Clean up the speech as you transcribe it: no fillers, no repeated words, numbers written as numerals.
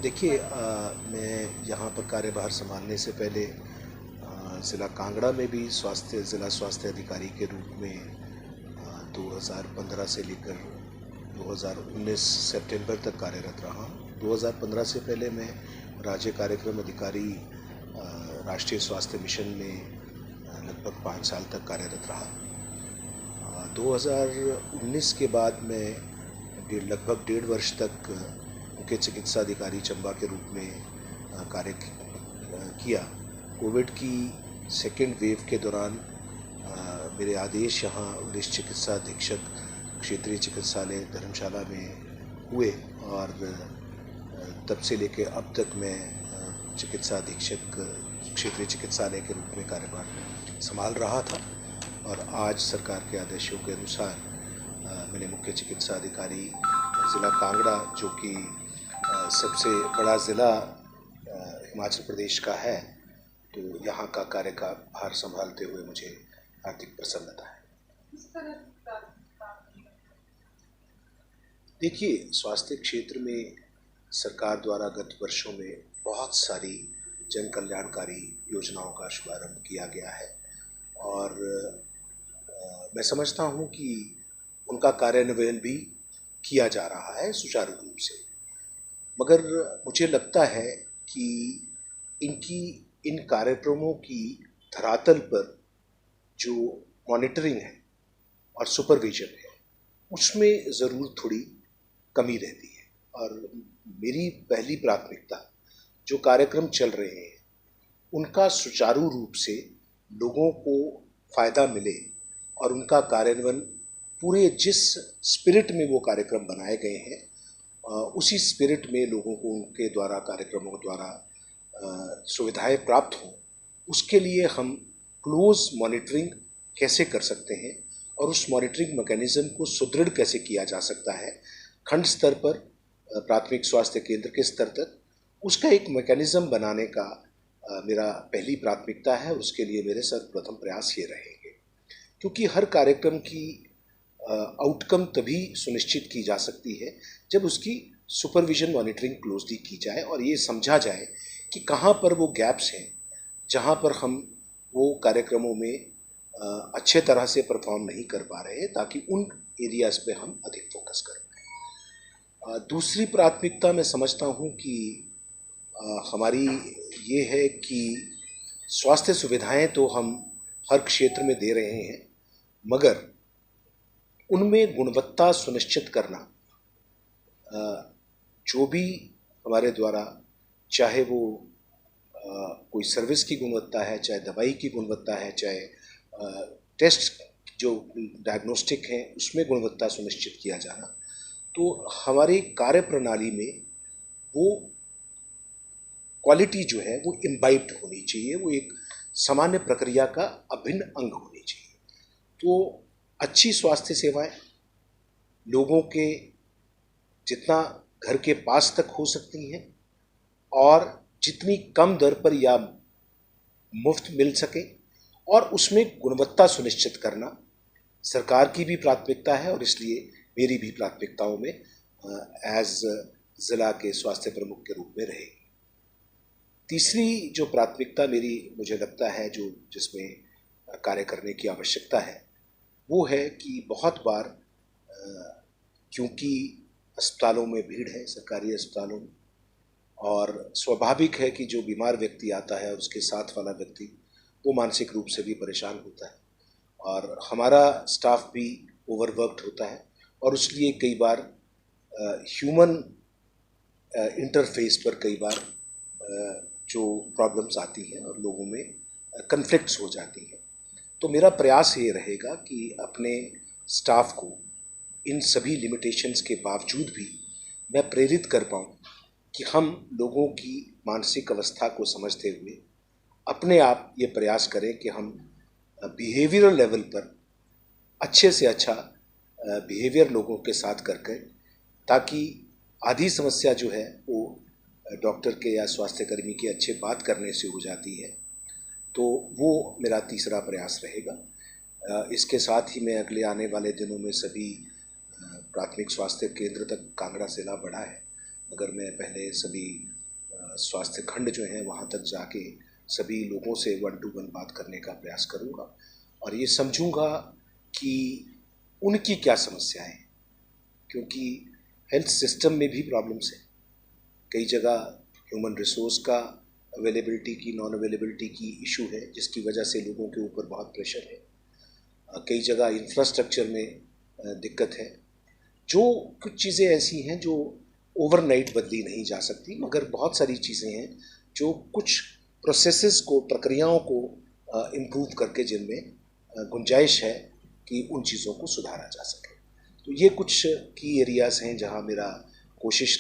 देखिए, मैं यहाँ पर कार्यभार संभालने से पहले ज़िला कांगड़ा में भी ज़िला स्वास्थ्य अधिकारी के रूप में 2015 से लेकर 2019 सितंबर तक कार्यरत रहा। 2015 से पहले मैं राज्य कार्यक्रम अधिकारी राष्ट्रीय स्वास्थ्य मिशन में लगभग 5 साल तक कार्यरत रहा। 2019 के बाद मैं लगभग 1.5 वर्ष तक मुख्य चिकित्सा अधिकारी चंबा के रूप में कार्य किया। कोविड की सेकेंड वेव के दौरान मेरे आदेश यहाँ वरिष्ठ चिकित्सा अधीक्षक क्षेत्रीय चिकित्सालय धर्मशाला में हुए और तब से लेकर अब तक मैं चिकित्सा अधीक्षक क्षेत्रीय चिकित्सालय के रूप में कार्यभार संभाल रहा था। और आज सरकार के आदेशों के अनुसार मैंने मुख्य चिकित्सा अधिकारी ज़िला कांगड़ा, जो कि सबसे बड़ा ज़िला हिमाचल प्रदेश का है, तो यहाँ का कार्य का भार संभालते हुए मुझे हार्दिक प्रसन्नता है। देखिए, स्वास्थ्य क्षेत्र में सरकार द्वारा गत वर्षों में बहुत सारी जन कल्याणकारी योजनाओं का शुभारंभ किया गया है और मैं समझता हूँ कि उनका कार्यान्वयन भी किया जा रहा है सुचारू रूप से। मगर मुझे लगता है कि इन कार्यक्रमों की धरातल पर जो मॉनिटरिंग है और सुपरविजन है, उसमें ज़रूर थोड़ी कमी रहती है। और मेरी पहली प्राथमिकता जो कार्यक्रम चल रहे हैं उनका सुचारू रूप से लोगों को फ़ायदा मिले और उनका कार्यान्वयन पूरे जिस स्पिरिट में वो कार्यक्रम बनाए गए हैं उसी स्पिरिट में लोगों को उनके द्वारा कार्यक्रमों द्वारा सुविधाएं प्राप्त हों, उसके लिए हम क्लोज मॉनिटरिंग कैसे कर सकते हैं और उस मॉनिटरिंग मैकेनिज़्म को सुदृढ़ कैसे किया जा सकता है खंड स्तर पर प्राथमिक स्वास्थ्य केंद्र के स्तर तक, उसका एक मैकेनिज़्म बनाने का मेरा पहली प्राथमिकता है। उसके लिए मेरे सर्वप्रथम प्रयास ये रहेंगे, क्योंकि हर कार्यक्रम की आउटकम तभी सुनिश्चित की जा सकती है जब उसकी सुपरविजन मॉनिटरिंग क्लोजली की जाए और ये समझा जाए कि कहाँ पर वो गैप्स हैं जहाँ पर हम वो कार्यक्रमों में अच्छे तरह से परफॉर्म नहीं कर पा रहे हैं, ताकि उन एरियाज़ पे हम अधिक फोकस कर पाएँ। दूसरी प्राथमिकता मैं समझता हूँ कि हमारी ये है कि स्वास्थ्य सुविधाएं तो हम हर क्षेत्र में दे रहे हैं, मगर उनमें गुणवत्ता सुनिश्चित करना, जो भी हमारे द्वारा, चाहे वो कोई सर्विस की गुणवत्ता है, चाहे दवाई की गुणवत्ता है, चाहे टेस्ट जो डायग्नोस्टिक हैं उसमें गुणवत्ता सुनिश्चित किया जाना, तो हमारी कार्य प्रणाली में वो क्वालिटी जो है वो इम्बाइब्ड होनी चाहिए, वो एक सामान्य प्रक्रिया का अभिन्न अंग होनी चाहिए। तो अच्छी स्वास्थ्य सेवाएं लोगों के जितना घर के पास तक हो सकती हैं और जितनी कम दर पर या मुफ्त मिल सके, और उसमें गुणवत्ता सुनिश्चित करना सरकार की भी प्राथमिकता है और इसलिए मेरी भी प्राथमिकताओं में एज ज़िला के स्वास्थ्य प्रमुख के रूप में रहेगी। तीसरी जो प्राथमिकता मेरी मुझे लगता है जो जिसमें कार्य करने की आवश्यकता है वो है कि बहुत बार क्योंकि अस्पतालों में भीड़ है, सरकारी अस्पतालों में, और स्वाभाविक है कि जो बीमार व्यक्ति आता है उसके साथ वाला व्यक्ति वो मानसिक रूप से भी परेशान होता है और हमारा स्टाफ भी ओवरवर्कड होता है और इसलिए कई बार ह्यूमन इंटरफेस पर कई बार जो प्रॉब्लम्स आती हैं और लोगों में कन्फ्लिक्ट्स हो जाती हैं। तो मेरा प्रयास ये रहेगा कि अपने स्टाफ को इन सभी लिमिटेशंस के बावजूद भी मैं प्रेरित कर पाऊँ कि हम लोगों की मानसिक अवस्था को समझते हुए अपने आप ये प्रयास करें कि हम बिहेवियरल लेवल पर अच्छे से अच्छा बिहेवियर लोगों के साथ करके, ताकि आधी समस्या जो है वो डॉक्टर के या स्वास्थ्यकर्मी के अच्छे बात करने से हो जाती है। तो वो मेरा तीसरा प्रयास रहेगा। इसके साथ ही मैं अगले आने वाले दिनों में सभी प्राथमिक स्वास्थ्य केंद्र तक कांगड़ा ज़िला बढ़ा है, मगर मैं पहले सभी स्वास्थ्य खंड जो हैं वहाँ तक जाके सभी लोगों से 1 to 1 बात करने का प्रयास करूँगा और ये समझूंगा कि उनकी क्या समस्याएं हैं, क्योंकि हेल्थ सिस्टम में भी प्रॉब्लम्स हैं। कई जगह ह्यूमन रिसोर्स का अवेलेबिलिटी की, नॉन अवेलेबिलिटी की इशू है, जिसकी वजह से लोगों के ऊपर बहुत प्रेशर है। कई जगह इंफ्रास्ट्रक्चर में दिक्कत है। जो कुछ चीज़ें ऐसी हैं जो ओवरनाइट बदली नहीं जा सकती, मगर बहुत सारी चीज़ें हैं जो कुछ प्रोसेसेस को, प्रक्रियाओं को इम्प्रूव करके जिनमें गुंजाइश है कि उन चीज़ों को सुधारा जा सके। तो ये कुछ की एरियाज़ हैं जहाँ मेरा कोशिश